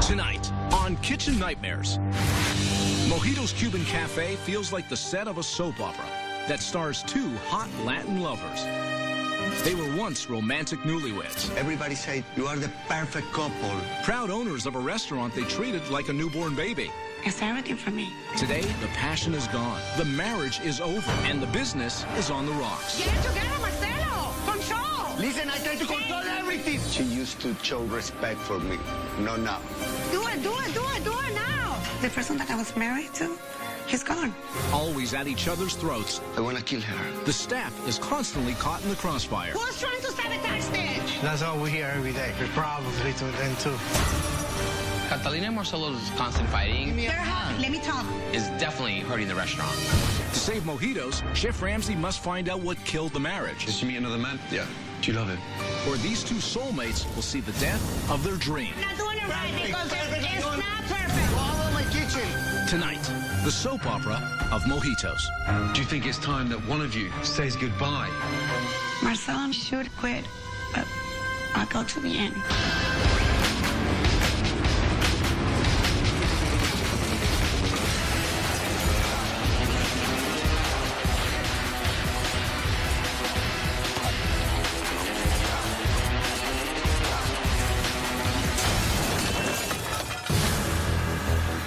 Tonight on Kitchen Nightmares, Mojito's Cuban Cafe feels like the set of a soap opera that stars two hot Latin lovers. They were once romantic newlyweds. Everybody say you are the perfect couple. Proud owners of a restaurant they treated like a newborn baby. It's everything for me. Today, the passion is gone, the marriage is over, and the business is on the rocks. Get it together, Marcelo! Control! Listen, I try to control everything. She used to show respect for me. No, now. Do it now! The person that I was married to, he's gone. Always at each other's throats. I want to kill her. The staff is constantly caught in the crossfire. Who's trying to sabotage this? That's all we hear every day. We're probably to them too. Catalina and Marcelo's constant fighting They're happy. Let me talk. is definitely hurting the restaurant. To save Mojitos, Chef Ramsay must find out what killed the marriage. Did you meet another man? Yeah. Do you love him? Or these two soulmates will see the death of their dream. Not doing it right because it's not perfect. Follow my kitchen. Tonight, the soap opera of Mojitos. Do you think it's time that one of you says goodbye? Marcelo should quit, but I'll go to the end.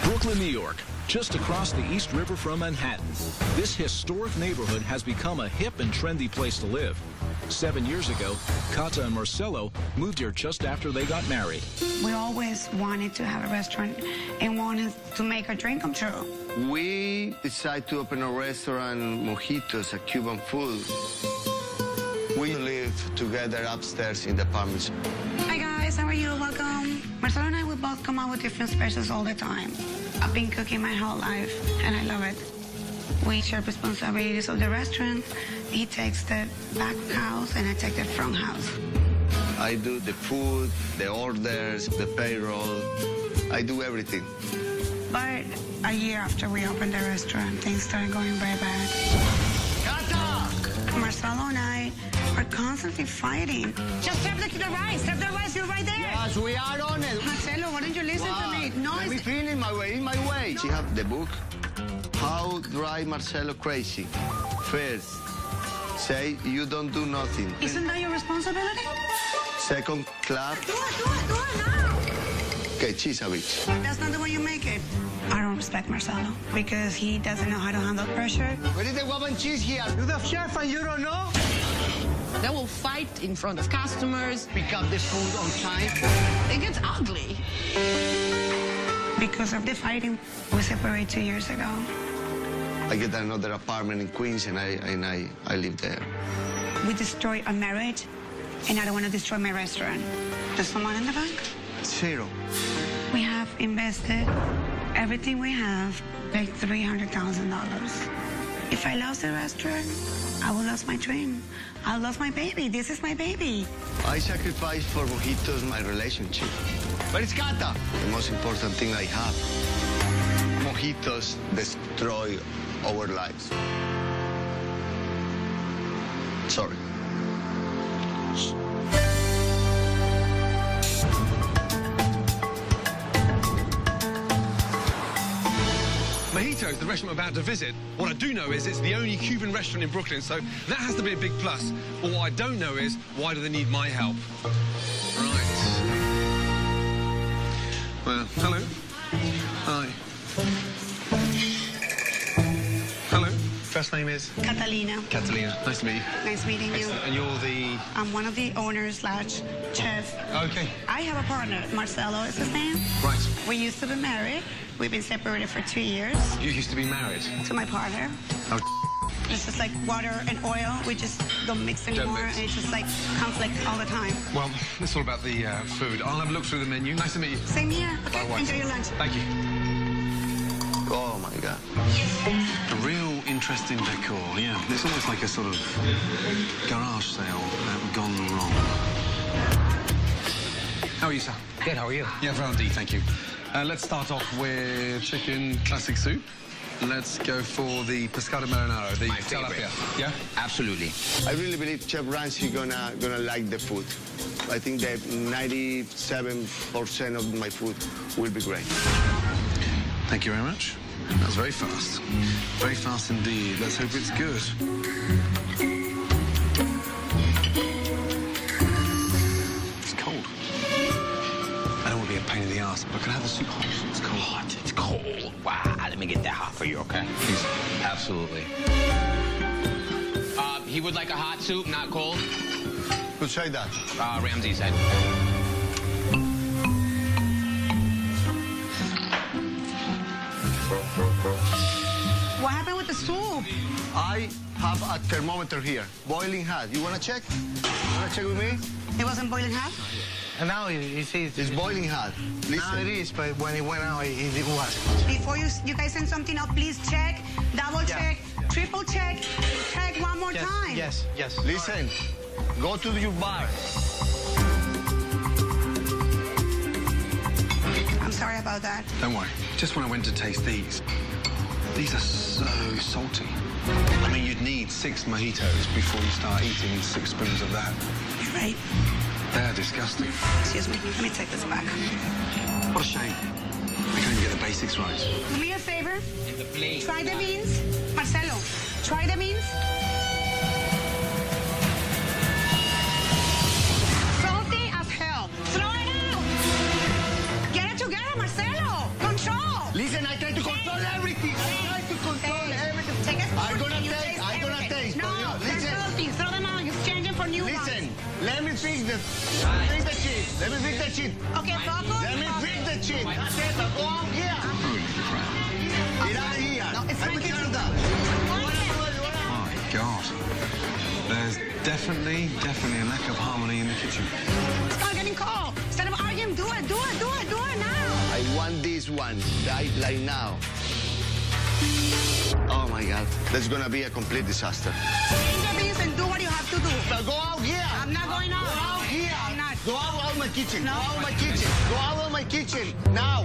Brooklyn, New York, just across the East River from Manhattan. This historic neighborhood has become a hip and trendy place to live. 7 years ago, Kata and Marcelo moved here just after they got married. We always wanted to have a restaurant and wanted to make our dream come true. We decided to open a restaurant, Mojitos, a Cuban food. We live together upstairs in the apartment. Hi guys, how are you? Welcome. Marcelo and I will both come out with different specials all the time. I've been cooking my whole life, and I love it. We share responsibilities of the restaurant. He takes the back house, and I take the front house. I do the food, the orders, the payroll. I do everything. But a year after we opened the restaurant, things started going very bad. Kata! Marcelo and I are constantly fighting. Just serve the rice. Serve the rice. You're right there. Yes, we are on it. Marcelo, why don't you listen to me? No, Let me finish my way, in my way. She have the book, How Drive Marcelo Crazy. First, say you don't do nothing. Isn't that your responsibility? Second, clap. Do it now. Okay, she's a bitch. That's not the way you make it. I don't respect Marcelo because he doesn't know how to handle pressure. Where is the guava and cheese here? You're the chef and you don't know? They will fight in front of customers. Pick up the food on time. It gets ugly. Because of the fighting, we separated 2 years ago. I get another apartment in Queens and I live there. We destroyed our marriage, and I don't want to destroy my restaurant. There's some money in the bank? Zero. We have invested everything we have, like $300,000. If I lost the restaurant, I will lose my dream. I'll lose my baby. This is my baby. I sacrifice for Mojitos my relationship. But it's Kata. The most important thing I have. Mojitos destroy our lives. Sorry. Mojito's the restaurant I'm about to visit. What I do know is it's the only Cuban restaurant in Brooklyn, so that has to be a big plus. But what I don't know is, why do they need my help? Right. Well, hello. Hi. Hello. First name is? Catalina. Catalina. Nice to meet you. Nice meeting you. And you're the... I'm one of the owners / chef. Okay. I have a partner. Marcelo is his name. Right. We used to be married. We've been separated for 2 years. You used to be married. To my partner. Oh, It's just like water and oil. We just don't mix anymore. mix. And it's just like conflict all the time. well, it's all about the food. I'll have a look through the menu. Nice to meet you. Same here. Okay, Likewise. enjoy your lunch. Thank you. Oh, my God. A real interesting decor, yeah. It's almost like a sort of garage sale gone wrong. How are you, sir? Good, how are you? Yeah, very indeed, thank you. Let's start off with chicken classic soup. Let's go for the pescado marinara, the My tilapia. favorite. Yeah? Absolutely. I really believe Chef Ramsay gonna like the food. I think that 97% of my food will be great. Thank you very much. That was very fast. Very fast indeed. Let's hope it's good. It's cold. I don't want to be a pain in the ass, but can I have the soup hot? It's cold. Hot, it's cold. Wow, let me get that hot for you, okay? Please. Absolutely. He would like a hot soup, not cold. Who said that? Ramsey said. What happened with the soup? I have a thermometer here, boiling hot. You wanna check? You wanna check with me? It wasn't boiling hot? And now you see It's boiling hot. now Listen. it is, but when it went out, it was. Before you guys send something out, please check, double check, triple check, check one more time. Yes. Listen. Go to your bar. I'm sorry about that. Don't worry. Just when I went to taste these are so salty. I mean, you'd need 6 mojitos before you start eating 6 spoons of that. You're right. They're disgusting. Excuse me. Let me take this back. What a shame. I can't even get the basics right. Do me a favor. In the plate. Try the beans. Marcelo, try the beans. Salty as hell. Throw it out. Get it together, Marcelo. Control. Listen, I try to control everything. I try to control everything. Take a spoon I'm gonna and you taste, I'm gonna everything. taste. No, they're Listen. salty. Throw them out. Exchange them for new ones. Listen, let me fix the cheese. Let me fix the cheese. Okay, focus. Let me fix the cheese. That's it. Go out here. Get out of here. No, it's I my will kitchen. turn that. My God. There's definitely a lack of harmony in the kitchen. It's not getting cold. Instead of arguing, do it now. I want this one right like now. Oh my God, that's gonna be a complete disaster. Change the beans and do what you have to do. Now go out here. I'm not going out. Go out here. I'm not. Go out of my kitchen. No. Go out of my kitchen. Go out of my kitchen now.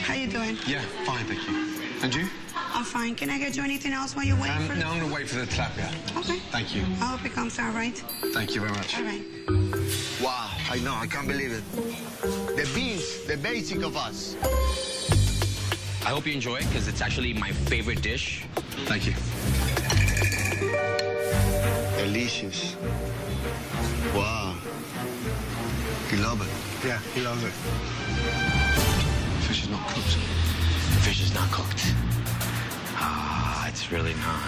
How you doing? Yeah, fine, thank you. And you? I'm fine. Can I get you anything else while you wait for No, I'm going to wait for the tilapia. Okay. Thank you. I hope it comes out right. Thank you very much. All right. Wow, I know, I can't believe it. The beans, the basic of us. I hope you enjoy it, because it's actually my favorite dish. Thank you. Delicious. Wow. You love it. Yeah, he loves it. Fish is not cooked. Fish is not cooked. Ah, it's really not.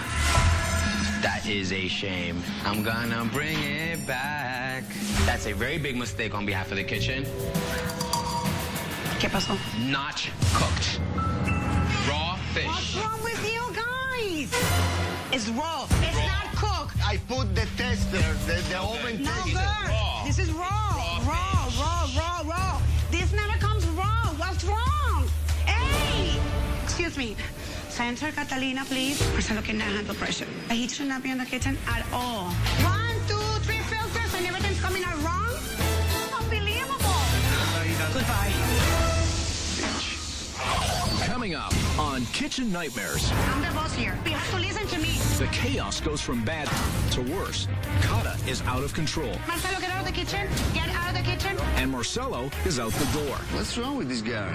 That is a shame. I'm gonna bring it back. That's a very big mistake on behalf of the kitchen. ¿Qué pasó? Not cooked. Raw fish. What's wrong with you guys? It's raw. It's not cooked. I put the tester, the oven No, tester. girl. raw. This is raw. Raw. This never comes raw. What's wrong? Hey! Excuse me. Center, Catalina, please. Marcelo cannot handle pressure. The heat should not be in the kitchen at all. 1, 2, 3 filters and everything's coming out wrong? Unbelievable. Goodbye. Coming up on Kitchen Nightmares, I'm the boss here. You have to listen to me. the chaos goes from bad to worse. Kata is out of control, Marcelo, get out of the kitchen. Get out of the kitchen. and Marcelo is out the door. What's wrong with this guy?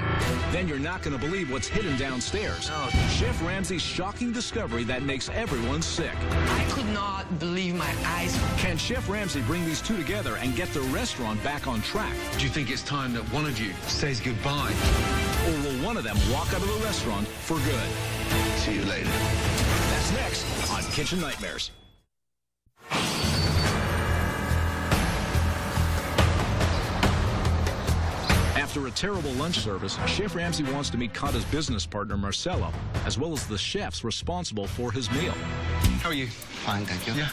Then you're not going to believe what's hidden downstairs. Chef Ramsay's shocking discovery that makes everyone sick. I could not believe my eyes. Can Chef Ramsay bring these two together and get the restaurant back on track? Do you think it's time that one of you says goodbye? Or will one of them walk out of the restaurant for good? See you later. That's next on Kitchen Nightmares. After a terrible lunch service, Chef Ramsay wants to meet Kata's business partner, Marcelo, as well as the chefs responsible for his meal. How are you? Fine, thank you. Yeah?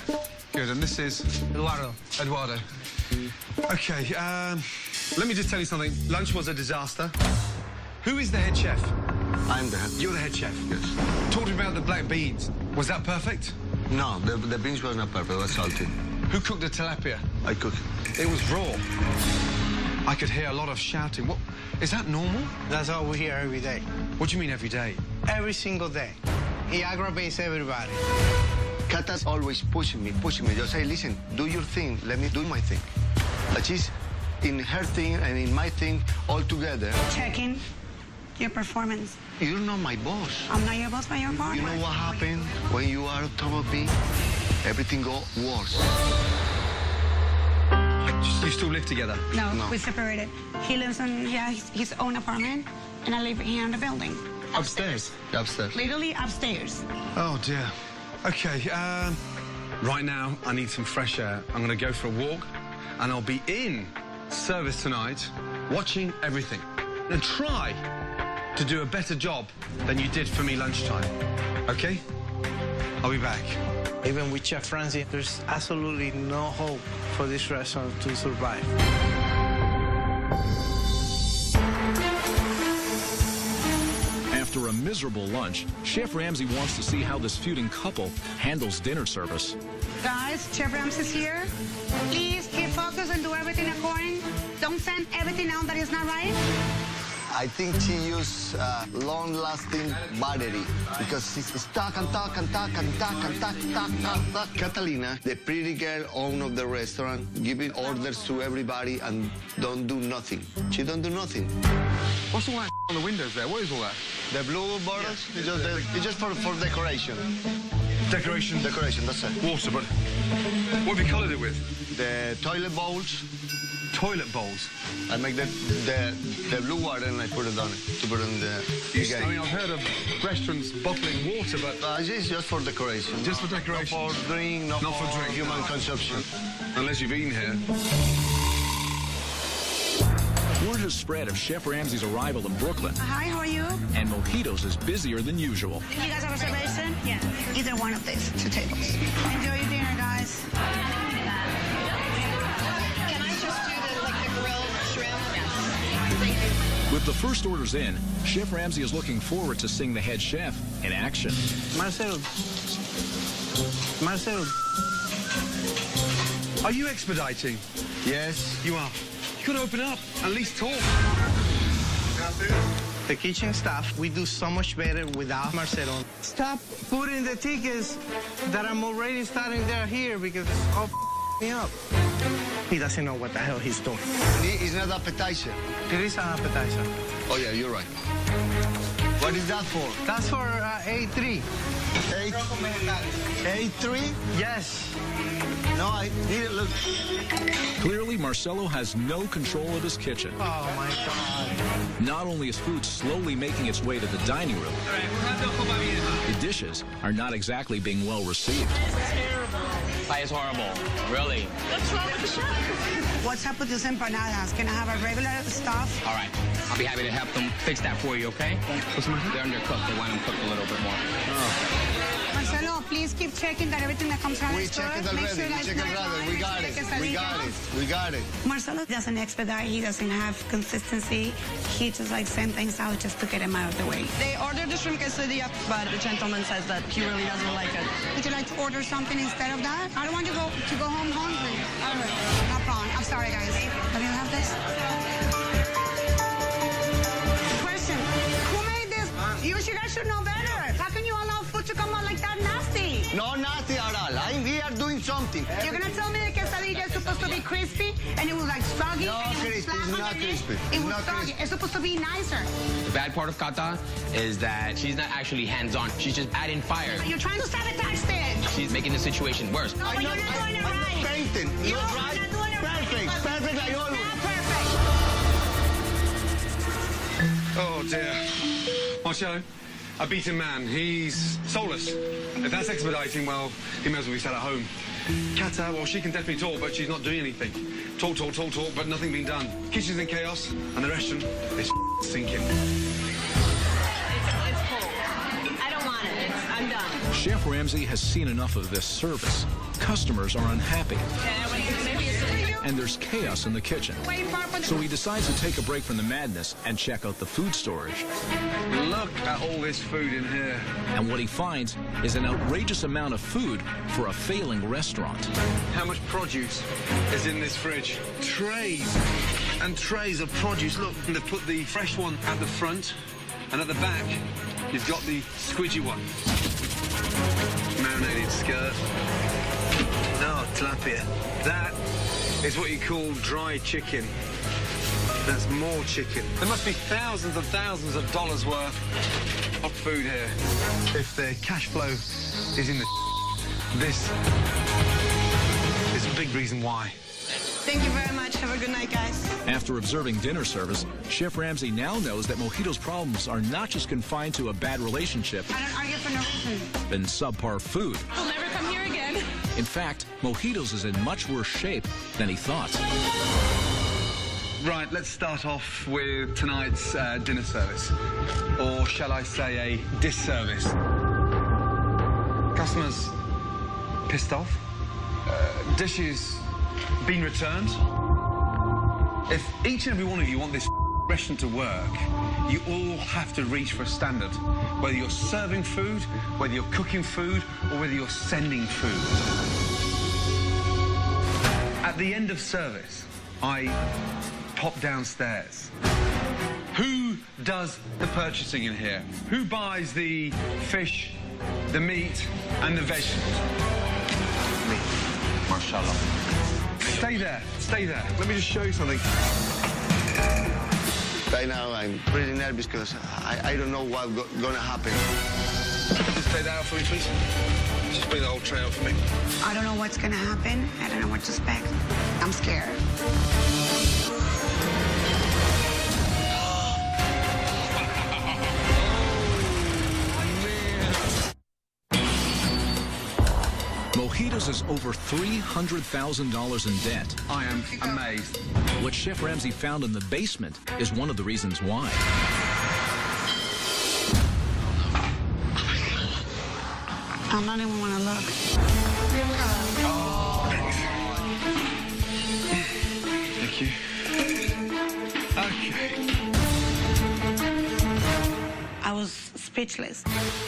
Good, and this is? Eduardo. Eduardo. Okay, let me just tell you something. Lunch was a disaster. Who is the head chef? I'm the head. You're the head chef. Yes. Talk to me about the black beans. Was that perfect? No, the beans were not perfect. It was salty. Who cooked the tilapia? I cook. It was raw. I could hear a lot of shouting. What, is that normal? That's all we hear every day. What do you mean every day? Every single day. He aggravates everybody. Kata's always pushing me. Just say, listen, do your thing. Let me do my thing. But she's in her thing and in my thing all together. Checking your performance. You're not my boss. I'm not your boss, but your boss. You know what happened when you are on top of me? Everything got worse. You still live together? No, we separated. He lives in his own apartment, and I live here in the building. Upstairs? Upstairs. Literally upstairs. Oh, dear. Okay, right now, I need some fresh air. I'm going to go for a walk, and I'll be in service tonight, watching everything, and try to do a better job than you did for me lunchtime. Okay? I'll be back. Even with Chef Ramsay, there's absolutely no hope for this restaurant to survive. After a miserable lunch, Chef Ramsay wants to see how this feuding couple handles dinner service. Guys, Chef Ramsay's here. Please keep focused and do everything according. Don't send everything out that is not right. I think she used long-lasting battery because she's talk. Catalina, the pretty girl owner of the restaurant, giving orders to everybody and don't do nothing. She don't do nothing. What's all that on the windows there? What is all that? The blue bottles, it's just for decoration. Decoration? Decoration, that's it. Water, but what have you coloured it with? The toilet bowls. Toilet bowls? I make the blue water and I put it on it, to put it in the I mean, I've heard of restaurants bottling water, but... it's just for decoration. Just for decoration? Not for drink, not for drink. Human consumption. Unless you've eaten here. Word has spread of Chef Ramsay's arrival in Brooklyn. Hi, how are you? And Mojito's is busier than usual. You guys have a reservation? Yeah. Either one of these 2 tables. Enjoy your dinner, guys. Can I just do the grilled shrimp? Yes. Thank you. With the first orders in, Chef Ramsay is looking forward to seeing the head chef in action. Marcelo. Are you expediting? Yes. You are. You could open up, at least talk. The kitchen staff, we do so much better without Marcelo. Stop putting the tickets that I'm already starting there here because it's all me up. He doesn't know what the hell he's doing. It's not appetizer. It is an appetizer. Oh, yeah, you're right. What is that for? That's for A3. A3? Yes. No, I didn't look. Clearly, Marcelo has no control of his kitchen. Oh, my God. Not only is food slowly making its way to the dining room, the dishes are not exactly being well received. It's horrible. Really. What's wrong with the chef? What's up with these empanadas? Can I have a regular stuff? All right. I'll be happy to help them fix that for you, okay? They're undercooked. They want them cooked a little bit more. Marcelo, please keep checking that everything that comes around is good. We checked it already. We got it. Marcelo doesn't expedite. He doesn't have consistency. He just like send things out just to get him out of the way. They ordered the shrimp quesadilla, but the gentleman says that he really doesn't like it. Would you like to order something instead of that? I don't want you to go home hungry. All right. No problem. I'm sorry, guys. Let me have this. Question. Who made this? You guys should know better. How can you allow food to come out like that nasty? No, nasty at all. I'm here doing something. You're going to tell me the quesadilla is supposed to be crispy and it was like soggy? No, and it was crispy. It's not crispy. It was soggy. It's supposed to be nicer. The bad part of Kata is that she's not actually hands-on. She's just adding fire. You're trying to sabotage this. She's making the situation worse. No, but you're not doing it right. I'm not painting. You're Not not right. doing it right. Perfect like always. Not perfect. Oh, dear. Marcelo, a beaten man. He's soulless. If that's expediting, well, he may as well be sat at home. Kata, well, she can definitely talk, but she's not doing anything. Talk, but nothing being done. Kitchen's in chaos, and the restaurant is sinking. It's cold. I don't want it. I'm done. Chef Ramsay has seen enough of this service. Customers are unhappy. And there's chaos in the kitchen. So he decides to take a break from the madness and check out the food storage. Look at all this food in here. And what he finds is an outrageous amount of food for a failing restaurant. How much produce is in this fridge? Trays and trays of produce. Look, they've put the fresh one at the front, and at the back, you've got the squidgy one. Marinated skirt. No, tilapia. That is what you call dry chicken. That's more chicken. There must be thousands and thousands of dollars worth of food here. If the cash flow is in the this is a big reason why. Thank you very much. Have a good night, guys. After observing dinner service, Chef Ramsay now knows that Mojito's problems are not just confined to a bad relationship I don't argue for no reason. and subpar food. I'll never come here again. In fact, Mojito's is in much worse shape than he thought. Right, let's start off with tonight's dinner service. Or shall I say a disservice. Customers pissed off. Dishes been returned. If each and every one of you want this restaurant to work, you all have to reach for a standard. Whether you're serving food, whether you're cooking food, or whether you're sending food. At the end of service, I pop downstairs. Who does the purchasing in here? Who buys the fish, the meat, and the vegetables? Me. Mashallah. Stay there, stay there. Let me just show you something. Right now, I'm pretty nervous because I don't know what's gonna happen. Just take that out for me, please. Just bring the whole tray out for me. I don't know what's gonna happen. I don't know what to expect. I'm scared. Mojito's is over $300,000 in debt. I am amazed. What Chef Ramsay found in the basement is one of the reasons why. I don't even want to look. Thank you. Okay. I was speechless.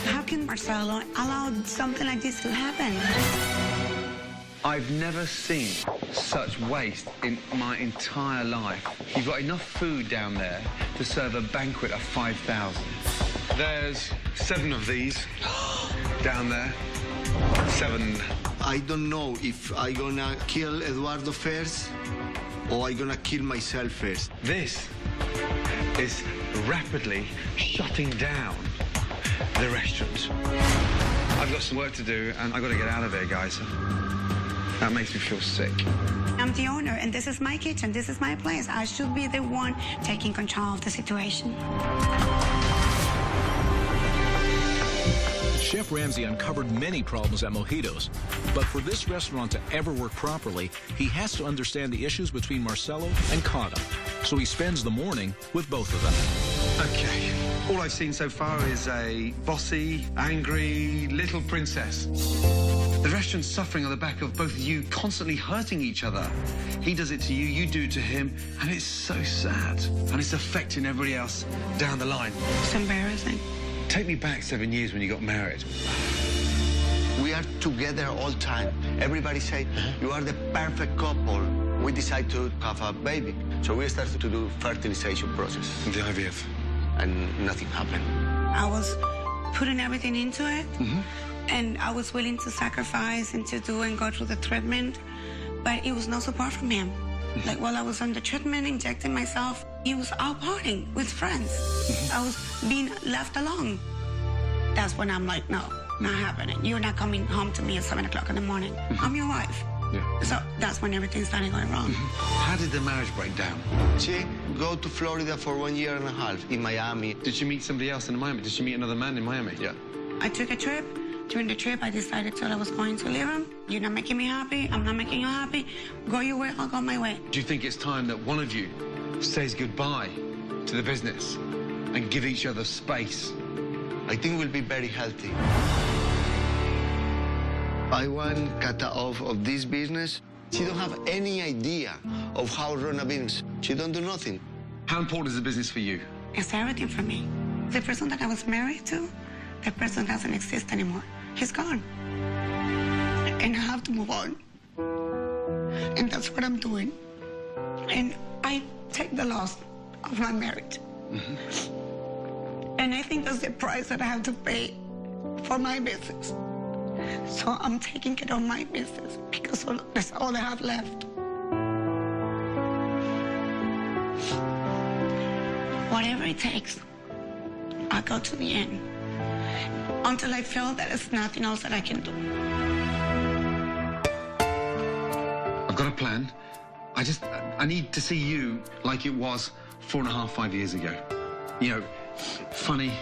How can Marcelo allow something like this to happen? I've never seen such waste in my entire life. You've got enough food down there to serve a banquet of 5,000. There's 7 of these down there. 7. I don't know if I'm gonna kill Eduardo first or I'm gonna kill myself first. This is rapidly shutting down the restaurant. I've got some work to do and I've got to get out of here, guys. That makes me feel sick. I'm the owner, and this is my kitchen. This is my place. I should be the one taking control of the situation. Chef Ramsay uncovered many problems at Mojito's, but for this restaurant to ever work properly, he has to understand the issues between Marcelo and Cata. So he spends the morning with both of them. Okay. All I've seen so far is a bossy, angry little princess. The restaurant's suffering on the back of both of you constantly hurting each other. He does it to you, you do it to him, and it's so sad. And it's affecting everybody else down the line. It's embarrassing. Take me back 7 years when you got married. We are together all the time. Everybody say, you are the perfect couple. We decide to have a baby. So we started to do fertilization process. The IVF. And nothing happened. I was putting everything into it, and I was willing to sacrifice and to do and go through the treatment, but it was no support from him. Like while I was on the treatment, injecting myself, he was out partying with friends. I was being left alone. That's when I'm like, no, not happening. You're not coming home to me at 7 o'clock in the morning. I'm your wife. Yeah. So that's when everything started going wrong. How did the marriage break down? She go to Florida for 1.5 years in Miami. Did she meet somebody else in Miami? Did she meet another man in Miami? Yeah. I took a trip. During the trip, I decided that I was going to leave him. You're not making me happy. I'm not making you happy. Go your way, I'll go my way. Do you think it's time that one of you says goodbye to the business and give each other space? I think we'll be very healthy. I want Cata off of this business. She don't have any idea of how run a business. She don't do nothing. How important is the business for you? It's everything for me. The person that I was married to, that person doesn't exist anymore. He's gone. And I have to move on. And that's what I'm doing. And I take the loss of my marriage. And I think that's the price that I have to pay for my business. So I'm taking care of my business because that's all I have left. Whatever it takes, I'll go to the end until I feel that there's nothing else that I can do. I've got a plan. I need to see you like it was 4.5, 5 years ago. You know, funny,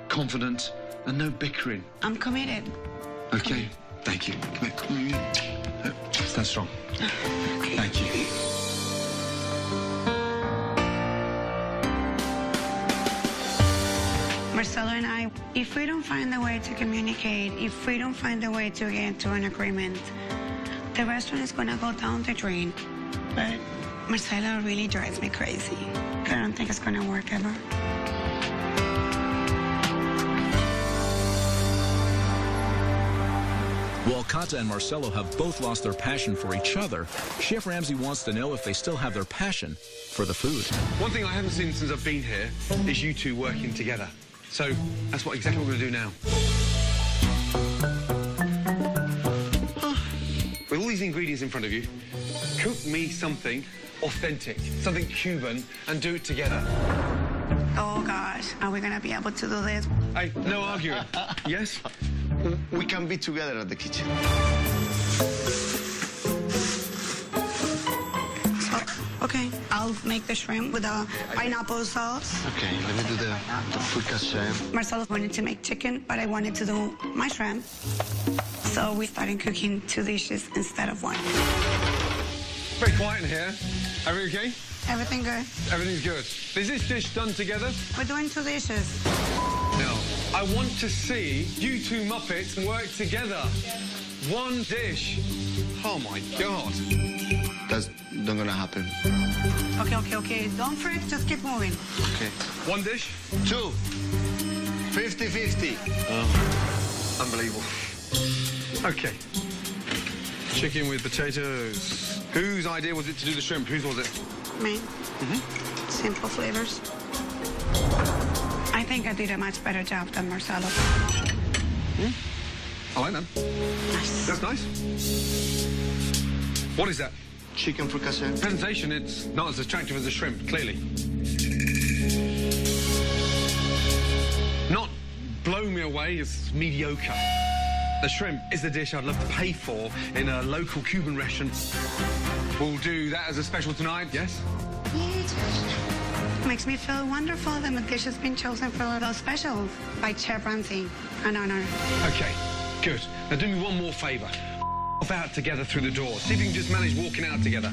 confident, and no bickering. I'm committed. Okay, thank you. Come here. Stand strong. Thank you. Marcelo and I, if we don't find a way to communicate, if we don't find a way to get into an agreement, the restaurant is gonna go down the drain. But Marcelo really drives me crazy. I don't think it's gonna work ever. While Kata and Marcelo have both lost their passion for each other, Chef Ramsay wants to know if they still have their passion for the food. One thing I haven't seen since I've been here is you two working together. So that's exactly what we're going to do now. With all these ingredients in front of you, cook me something authentic, something Cuban, and do it together. Oh gosh, are we gonna be able to do this? Hey, no arguing. Yes? We can be together at the kitchen. Okay, I'll make the shrimp with a pineapple sauce. Okay, let me do the fricassee. Marcelo wanted to make chicken, but I wanted to do my shrimp. So we started cooking 2 dishes instead of 1. Very quiet in here. Everything okay? Everything good? Everything's good. Is this dish done together? We're doing 2 dishes. No. I want to see you two Muppets work together. 1 dish. Oh, my God. That's not gonna happen. Okay. Don't fret, just keep moving. Okay. 1 dish? 2. 50-50. Oh. Unbelievable. Okay. Chicken with potatoes. Whose idea was it to do the shrimp? Whose was it? Me. Simple flavors. I think I did a much better job than Marcelo. I like that. Nice. That's nice. What is that? Chicken fricassee. Presentation, it's not as attractive as the shrimp, clearly. Not blow me away, it's mediocre. The shrimp is the dish I'd love to pay for in a local Cuban restaurant. We'll do that as a special tonight, yes? Makes me feel wonderful that my dish has been chosen for a little special by Chef Ramsay. An honor. Okay, good. Now do me one more favor. Off out together through the door. See if you can just manage walking out together.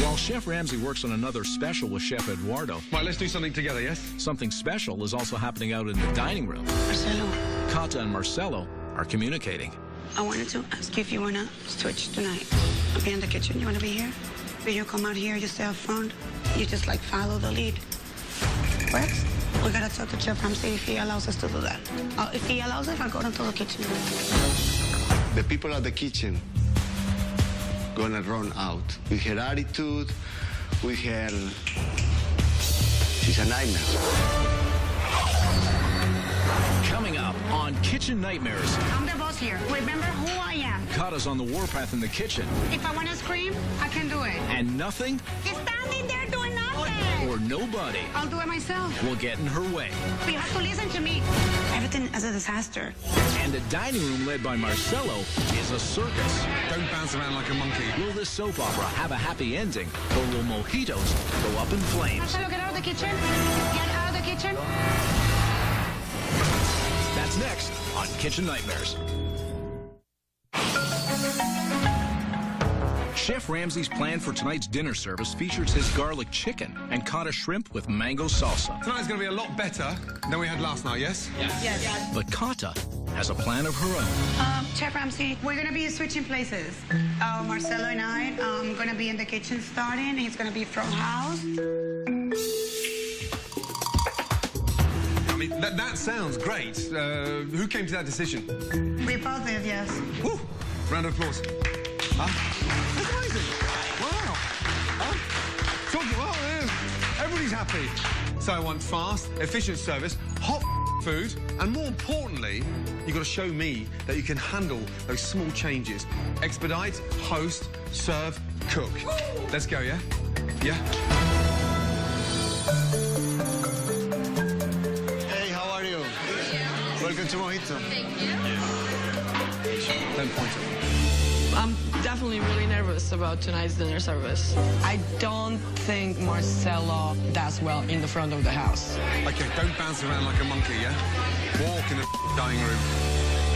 While Chef Ramsay works on another special with Chef Eduardo, Right, let's do something together, yes? something special is also happening out in the dining room. Marcelo, Kata and Marcelo are communicating. I wanted to ask you if you want to switch tonight. I'll be in the kitchen. You want to be here? When you come out here, you stay up front. You just, like, follow the lead. Works? We got to talk to Chef Ramsay if he allows us to do that. If he allows it, I'll go into the kitchen. The people at the kitchen gonna run out. With her attitude, with her... She's a nightmare. Coming up on Kitchen Nightmares, I'm the boss here. Remember who I am. Kata's on the warpath in the kitchen, If I want to scream, I can do it. and nothing He's standing there doing nothing. or nobody I'll do it myself. will get in her way. But you have to listen to me. Everything is a disaster. And the dining room led by Marcelo is a circus. Don't bounce around like a monkey. Will this soap opera have a happy ending, or will mojitos go up in flames? Marcelo, get out of the kitchen. Get out of the kitchen. That's next on Kitchen Nightmares. Chef Ramsay's plan for tonight's dinner service features his garlic chicken and Kata shrimp with mango salsa. Tonight's going to be a lot better than we had last night, yes? Yes. But Kata has a plan of her own. Chef Ramsay, we're going to be switching places. Marcelo and I'm going to be in the kitchen starting. He's going to be front house. mean, that sounds great. Who came to that decision? We both did, yes. Woo! Round of applause. That's amazing. Wow. Everybody's happy. So I want fast, efficient service, hot food, and more importantly, you've got to show me that you can handle those small changes. Expedite, host, serve, cook. Let's go, yeah? Yeah? Hey, how are you? Welcome to Mojito. Thank you. Don't point it. I'm definitely really nervous about tonight's dinner service. I don't think Marcelo does well in the front of the house. Okay, don't bounce around like a monkey, yeah? Walk in the dining room.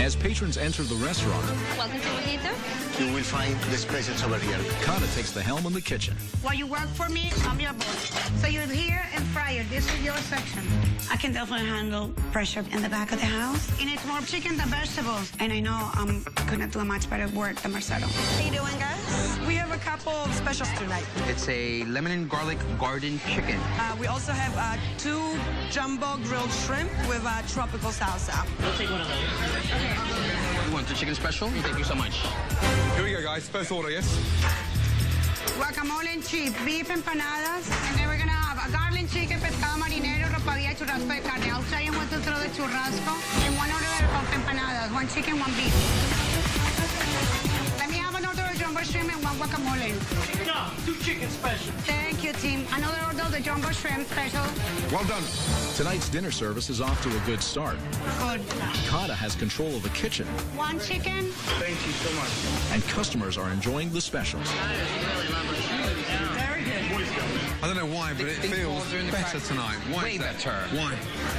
As patrons enter the restaurant, Welcome to Mojito. You will find the specials over here. Kata takes the helm in the kitchen. While you work for me, I'm your boss. So you're here and fryer. This is your section. I can definitely handle pressure in the back of the house. It needs more chicken than vegetables. And I know I'm gonna do a much better work than Marcelo. How you doing, guys? We have a couple of specials tonight. It's a lemon and garlic garden chicken. We also have 2 jumbo grilled shrimp with tropical salsa. We'll take one of those. You want the chicken special? Thank you so much. Here we go, guys. First order, yes? Guacamole and cheese, beef empanadas, and then we're gonna have a garlic chicken, pescado marinero, ropadilla, churrasco de carne. I'll tell you what to throw the churrasco, and 1 order of empanadas, 1 chicken, 1 beef. Let me have another jumbo shrimp and 1 guacamole. No, 2 chicken special. Thank you, team. Another order of the jumbo shrimp special. Well done. Tonight's dinner service is off to a good start. Good. Kata has control of the kitchen, 1 chicken. Thank you so much. and customers are enjoying the specials. Very good. I don't know why, but it feels better tonight. Why Way is that? better. Why?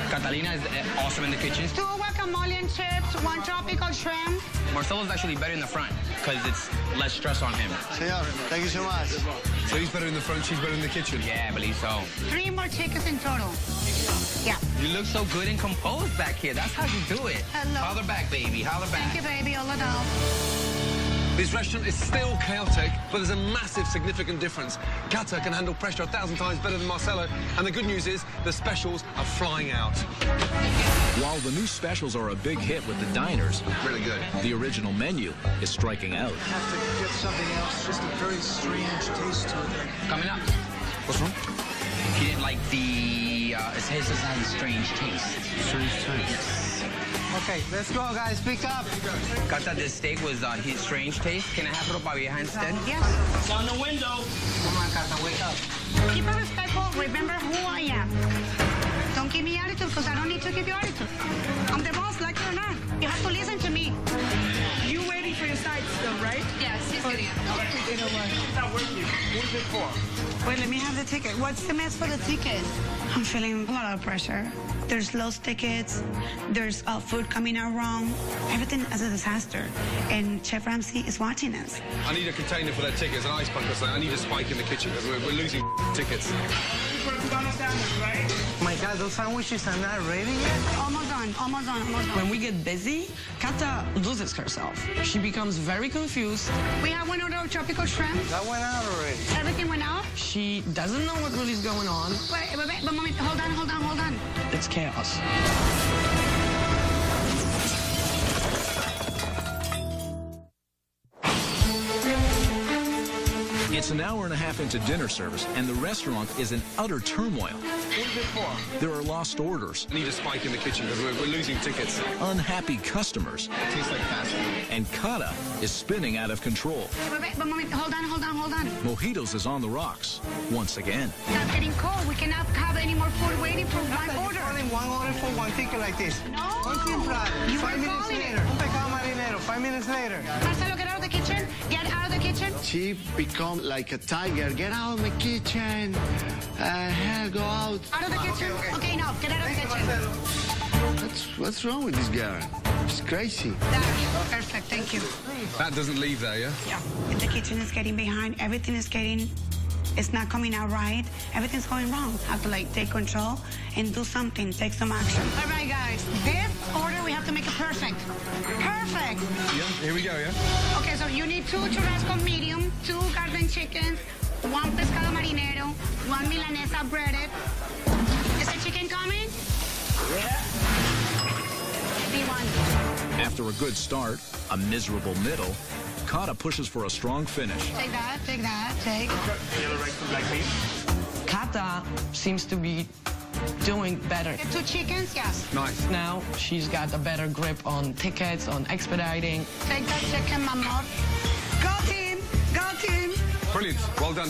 Catalina is awesome in the kitchen. 2 guacamole and chips, 1 tropical shrimp. Marcelo's actually better in the front because it's less stress on him. Senor, thank you so much. So he's better in the front, she's better in the kitchen. Yeah, I believe so. 3 more chickens in total. Yeah. You look so good and composed back here. That's how you do it. Hello. Holler back, baby. Holler back. Thank you, baby. All adult. This restaurant is still chaotic, but there's a massive, significant difference. Kata can handle pressure 1,000 times better than Marcelo, and the good news is the specials are flying out. While the new specials are a big hit with the diners, Really good. the original menu is striking out. Have to get something else, just a very strange taste to it. Coming up. What's wrong? He didn't like the, his has a strange taste. Strange taste. Okay, let's go, guys. Pick up. Kata, this steak was his strange taste. Can I have ropa vieja instead? Yes. Down the window. Come on, Kata, wake up. Keep it respectful. Remember who I am. Don't give me attitude, because I don't need to give you attitude. I'm the boss, like it or not. You have to listen to me. You waiting for your sides still, right? Yes, he's getting it. It's not working. Who's it for? Wait, let me have the ticket. What's the mess for the ticket? I'm feeling a lot of pressure. There's lost tickets. There's food coming out wrong. Everything is a disaster. And Chef Ramsay is watching us. I need a container for their tickets, an ice bucket or something. I need a spike in the kitchen because we're losing tickets. My God, those sandwiches are not ready yet? Almost done. Almost done. Almost done. When we get busy, Kata loses herself. She becomes very confused. We have 1 order of tropical shrimp. That went out already. Everything went out. She doesn't know what really is going on. Wait, moment. Hold on. It's chaos. It's an hour and a half into dinner service, and the restaurant is in utter turmoil. Who's it for? There are lost orders, I need a spike in the kitchen because we're losing tickets. unhappy customers, It tastes like fast food. and Kata is spinning out of control. Wait, moment. Hold on. Mojitos is on the rocks once again. It's getting cold. We cannot have any more food waiting for 1 order. Only 1 order for 1 ticket like this. No. 1 simple. You 5 were minutes calling it. later. Un pescado marinero. 5 minutes later. Marcelo, get out of the kitchen. Get out of the kitchen. She become like a tiger. Get out of my kitchen. Hell, go out. Out of the kitchen. Okay, no. Get out of the kitchen. What's wrong with this girl? She's crazy. That's perfect. Thank you. That doesn't leave there, yeah? Yeah. The kitchen is getting behind. Everything is getting... It's not coming out right. Everything's going wrong. I have to, take control and do something. Take some action. All right, guys. This order, we have to make it perfect. Perfect. Yeah, here we go, yeah? Okay, so you need 2 churrasco medium, 2 garden chickens, 1 pescado marinero, 1 milanesa breaded. Is the chicken coming? After a good start, a miserable middle, Kata pushes for a strong finish. Take that, take. Yellow rice and black bean. Kata seems to be doing better. 2 chickens, yes. Nice. Now she's got a better grip on tickets, on expediting. Take that chicken, mamor. Go team, go team. Brilliant. Well done.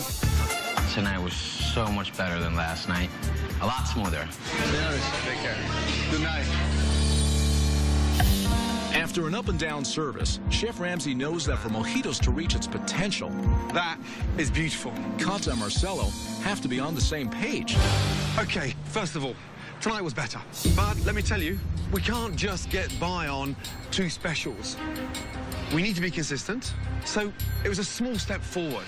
Tonight was so much better than last night. A lot smoother. Take care. Good night. After an up-and-down service, Chef Ramsay knows that for Mojitos to reach its potential, That is beautiful. Kata and Marcelo have to be on the same page. Okay, first of all, tonight was better. But let me tell you, we can't just get by on 2 specials. We need to be consistent. So it was a small step forward.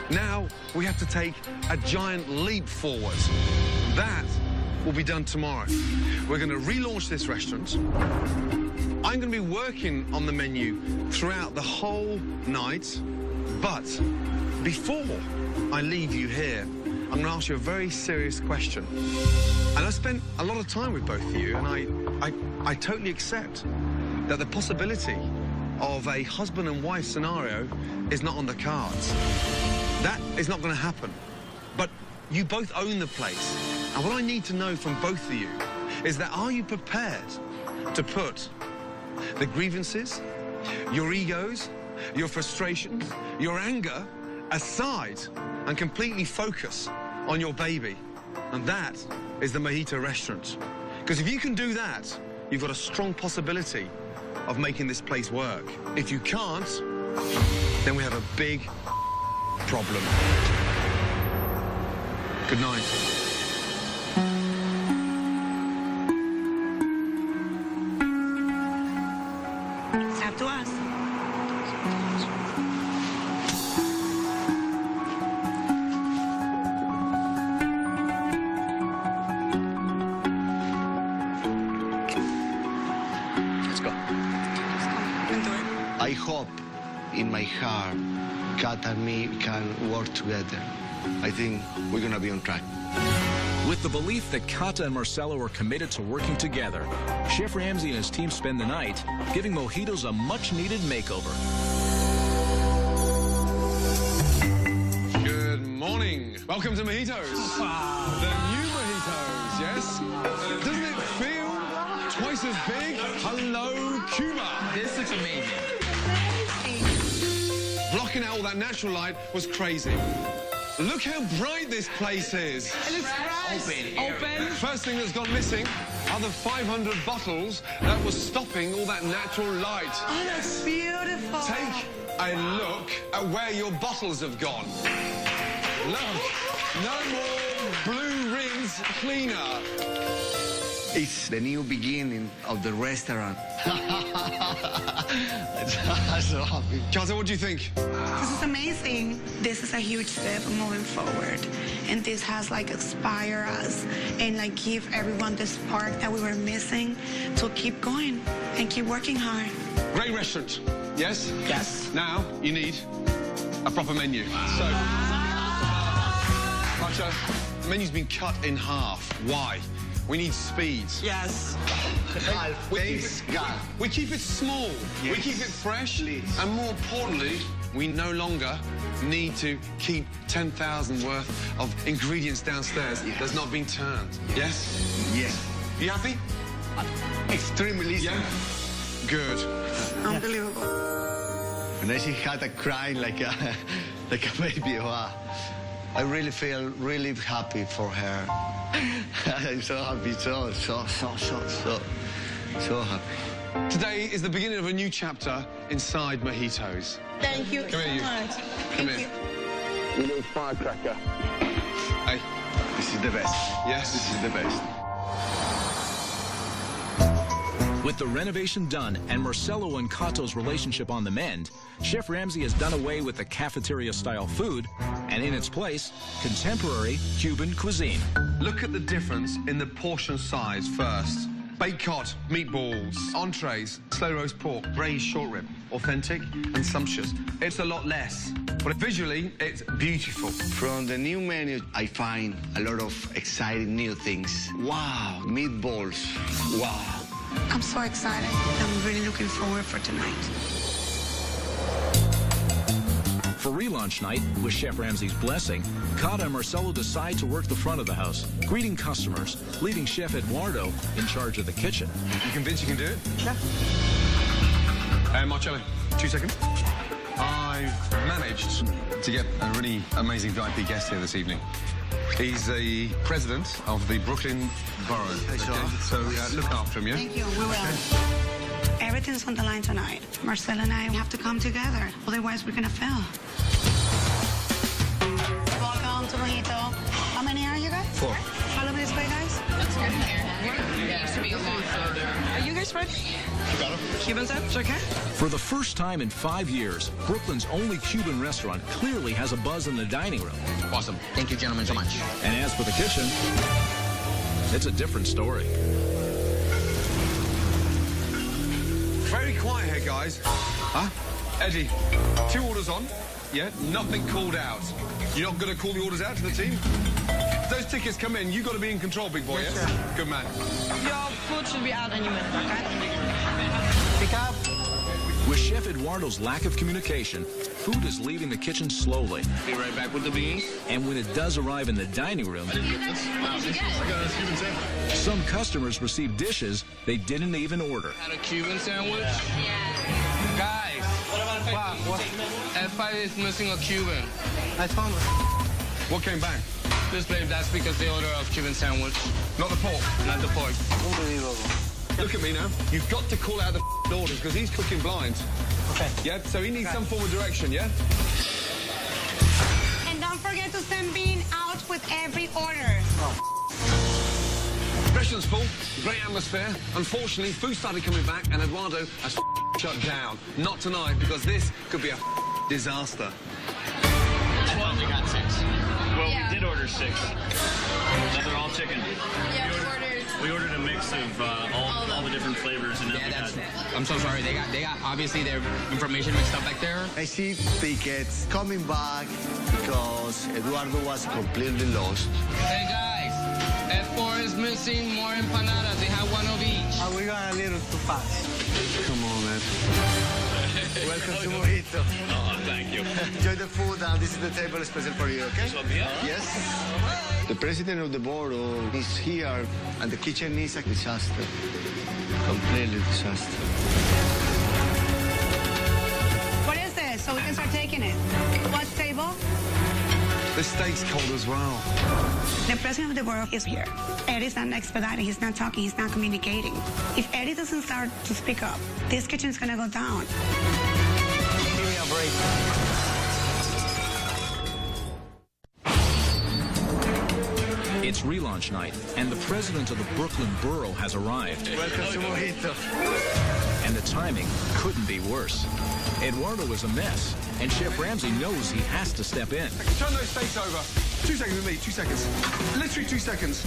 Now we have to take a giant leap forward. That will be done tomorrow. We're going to relaunch this restaurant. I'm going to be working on the menu throughout the whole night. But before I leave you here, I'm going to ask you a very serious question. And I spent a lot of time with both of you, and I totally accept that the possibility of a husband and wife scenario is not on the cards. That is not going to happen. But you both own the place. And what I need to know from both of you is that are you prepared to put the grievances, your egos, your frustrations, your anger aside and completely focus on your baby? And that is the Mojito restaurant. Because if you can do that, you've got a strong possibility of making this place work. If you can't, then we have a big problem. Good night. It's up to us. Let's go. I hope in my heart, Kat and me can work together. I think we're gonna be on track. With the belief that Kata and Marcelo are committed to working together, Chef Ramsay and his team spend the night giving Mojitos a much-needed makeover. Good morning. Welcome to Mojitos. Wow. The new Mojitos, yes? Doesn't it feel twice as big? Hello, Cuba. This looks amazing. Blocking out all that natural light was crazy. Look how bright this place is. It looks bright. Open. First thing that's gone missing are the 500 bottles that was stopping all that natural light. Oh, that's beautiful. Take a look at where your bottles have gone. Look, no more blue rinse cleaner. It's the new beginning of the restaurant. I'm so happy. Kata, what do you think? This is amazing. This is a huge step moving forward. And this has like inspire us and like give everyone the spark that we were missing to keep going and keep working hard. Great restaurant, yes? Yes. Now, you need a proper menu. So, Macho, the menu's been cut in half. Why? We need speed. Yes. We keep it small. Yes. We keep it fresh. Please. And more importantly, we no longer need to keep 10,000 worth of ingredients downstairs that's not been turned. Yes? Yes. You happy? Extremely easy. Yeah? Good. Unbelievable. And I see Hata crying like a baby. Wow. I really feel really happy for her. I'm so happy, so happy. Today is the beginning of a new chapter inside Mojitos. Thank you Come so here, you. much. Come Thank here. you. Little firecracker. Hey. This is the best. Yes. This is the best. With the renovation done and Marcelo and Kato's relationship on the mend, Chef Ramsay has done away with the cafeteria-style food and in its place, contemporary Cuban cuisine. Look at the difference in the portion size first. Baked cod, meatballs, entrees, slow roast pork, braised short rib, authentic and sumptuous. It's a lot less, but visually, it's beautiful. From the new menu, I find a lot of exciting new things. Wow, meatballs. Wow. I'm so excited. I'm really looking forward for tonight. For relaunch night, with Chef Ramsay's blessing, Cata and Marcelo decide to work the front of the house, greeting customers, leaving Chef Eduardo in charge of the kitchen. You convinced you can do it? Yeah. Marcello, 2 seconds. I've managed to get a really amazing VIP guest here this evening. He's the president of the Brooklyn Borough. Hey, so look after him, yeah? Thank you. We will. Everything's on the line tonight. Marcel and I have to come together. Otherwise, we're going to fail. Welcome to Mojito. How many are you guys? 4. Follow me this way, guys. That's good here. There used to be a lot further. Are you guys ready? Cuban sandwich, okay? For the first time in 5 years, Brooklyn's only Cuban restaurant clearly has a buzz in the dining room. Awesome. Thank you, gentlemen, so much. And as for the kitchen, it's a different story. Very quiet here, guys. Huh? Eddie, 2 orders on. Yeah, nothing called out. You're not going to call the orders out to the team? If those tickets come in, you've got to be in control, big boy, yes? Good man. Your food should be out any minute, okay? Pick up. With Chef Eduardo's lack of communication, food is leaving the kitchen slowly. Be right back with the beans. And when it does arrive in the dining room, some customers receive dishes they didn't even order. Had a Cuban sandwich? Yeah. Guys, What? S5 is missing a Cuban. I found it. What came back? This, babe, that's because they order a Cuban sandwich. Not the pork. Not the pork. Unbelievable. Look at me now. You've got to call out the orders because he's cooking blind. Okay. Yeah, so he needs some form of direction, yeah? And don't forget to send bean out with every order. Restaurant's full, great atmosphere. Unfortunately, food started coming back and Eduardo has shut down. Not tonight, because this could be a disaster. We only got 6. Well, we did order 6. Now they're all chicken. Yeah, We ordered a mix of all the different flavors, and then we had... I'm so sorry. They got obviously their information mixed up back there. I see tickets coming back because Eduardo was completely lost. Hey, guys, S4 is missing more empanadas. They have 1 of each. Are we going a little too fast? Come on, man. Welcome to Mojito. Oh, thank you. Enjoy the food, and this is the table special for you, okay? Yes. The president of the board is here, and the kitchen is a disaster. Completely disaster. What is this? So we can start taking it. What table? The steak's cold as well. The president of the board is here. Eddie's not expediting. He's not talking. He's not communicating. If Eddie doesn't start to speak up, this kitchen's going to go down. Give me a break. It's relaunch night, and the president of the Brooklyn Borough has arrived. Welcome to Mojito. And the timing couldn't be worse. Eduardo is a mess, and Chef Ramsay knows he has to step in. Turn those steaks over. 2 seconds with me, 2 seconds. Literally 2 seconds.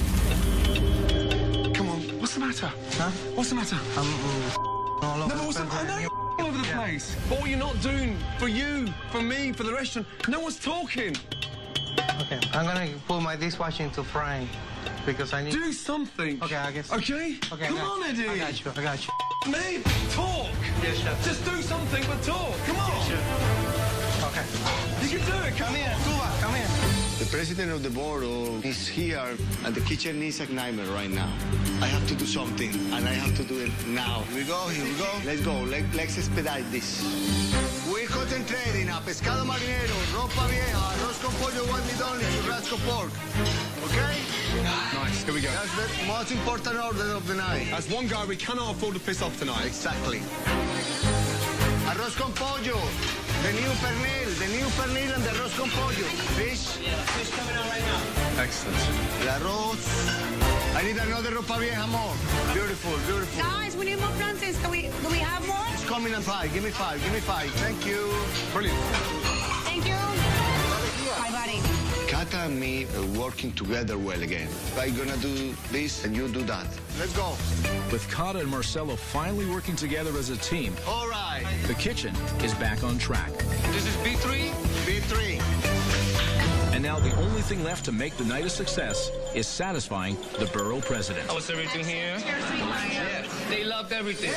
Come on, what's the matter? Huh? What's the matter? I'm all over No, but what's the the matter? I know you're all over the place. But what you're not doing for you, for me, for the restaurant, no one's talking. Okay, I'm going to put my dishwasher into frying because I need... Do something. Okay, I guess... Okay? Okay, Come on, Eddie. I got you. Me, talk. Yes, chef. Just do something, but talk. Come on. Yes, chef. Okay. You can do it. Come here, Tuba, come here. The president of the board is here, and the kitchen is a nightmare right now. I have to do something, and I have to do it now. Here we go. Let's go. Let's expedite this. We're concentrating on pescado marinero, ropa vieja, arroz con pollo, one meat only, churrasco pork. Okay? Nice. Here we go. That's the most important order of the night. As one guy, we cannot afford to piss off tonight. Exactly. Arroz con pollo, the new pernil and the arroz con pollo. Fish? Yeah, fish coming out right now. Excellent. El arroz. I need another ropa vieja more. Beautiful. Guys, we need more Francis. Do we have more? It's coming in 5. Give me 5. Thank you. Brilliant. Thank you. Hi, buddy. Cata and me working together well again. I'm gonna do this and you do that. Let's go. With Kata and Marcelo finally working together as a team, All right. the kitchen is back on track. This is B3. B3. And now the only thing left to make the night a success is satisfying the borough president. What's everything here? Yeah, they loved everything.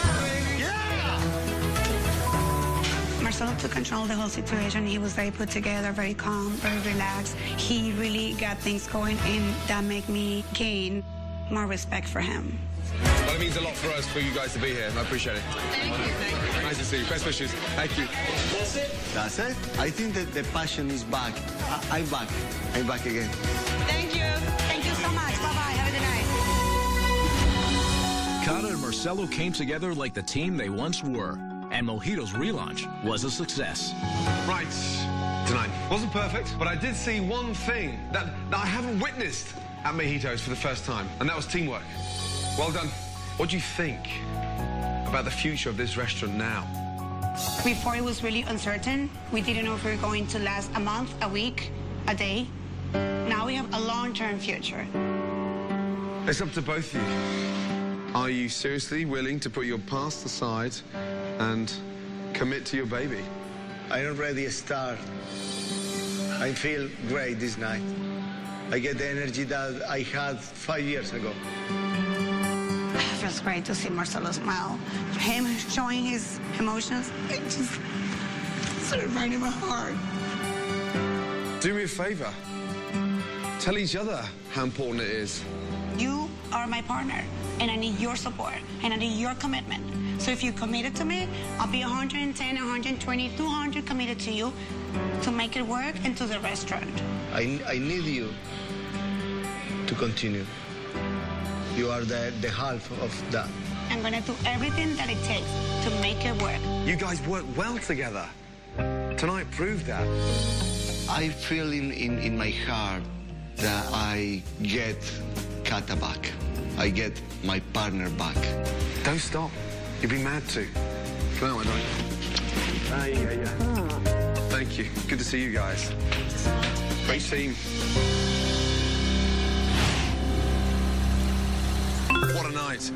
Marcelo took control of the whole situation. He was very put together, very calm, very relaxed. He really got things going, and that made me gain more respect for him. Well, it means a lot for us, for you guys to be here. I appreciate it. Thank you. Nice to see you. Best wishes. Thank you. That's it. That's it. I think that the passion is back. I'm back. I'm back again. Thank you. Thank you so much. Bye-bye. Have a good night. Kata and Marcelo came together like the team they once were, and Mojito's relaunch was a success. Right. Tonight wasn't perfect, but I did see one thing that I haven't witnessed at Mojito's for the first time, and that was teamwork. Well done. What do you think about the future of this restaurant now? Before, it was really uncertain. We didn't know if we were going to last a month, a week, a day. Now we have a long-term future. It's up to both of you. Are you seriously willing to put your past aside and commit to your baby? I'm already start. I feel great this night. I get the energy that I had 5 years ago. It feels great to see Marcelo smile. Him showing his emotions, it just sort of right in my heart. Do me a favor. Tell each other how important it is. You are my partner, and I need your support, and I need your commitment. So if you're committed to me, I'll be 110, 120, 200 committed to you to make it work and to the restaurant. I need you to continue. You are the half of that. I'm gonna do everything that it takes to make it work. You guys work well together. Tonight proved that. I feel in my heart that I get Kata back. I get my partner back. Don't stop. You'd be mad too. Come on, my darling. Thank you. Good to see you guys. Great team. What a night.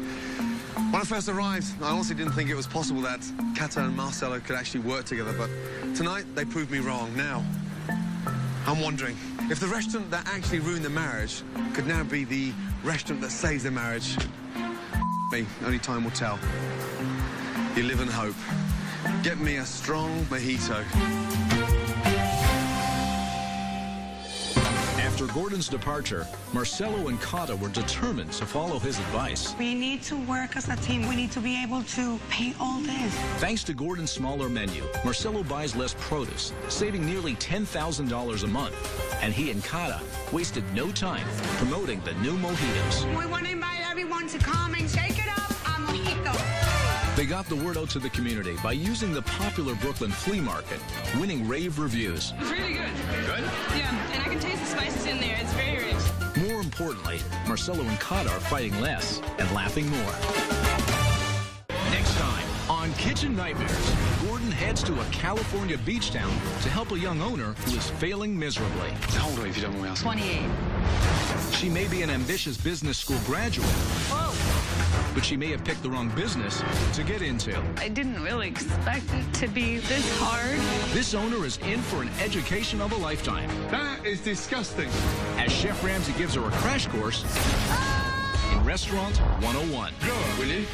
When I first arrived, I honestly didn't think it was possible that Kata and Marcelo could actually work together, but tonight they proved me wrong. Now, I'm wondering if the restaurant that actually ruined the marriage could now be the restaurant that saves the marriage. Me, only time will tell. You live in hope. Get me a strong mojito. After Gordon's departure, Marcelo and Kata were determined to follow his advice. We need to work as a team. We need to be able to pay all this. Thanks to Gordon's smaller menu, Marcelo buys less produce, saving nearly $10,000 a month. And he and Kata wasted no time promoting the new mojitos. We want to invite everyone to come and shake it up a mojito. They got the word out to the community by using the popular Brooklyn flea market, winning rave reviews. It's really good. Good? Yeah, and I can taste the spices in there. It's very rich. More importantly, Marcelo and Kata are fighting less and laughing more. Next time on Kitchen Nightmares, Gordon heads to a California beach town to help a young owner who is failing miserably. How old are you, if you don't mind me asking? 28. She may be an ambitious business school graduate, but she may have picked the wrong business to get into. I didn't really expect it to be this hard. This owner is in for an education of a lifetime. That is disgusting. As Chef Ramsay gives her a crash course in Restaurant 101. Go, will you?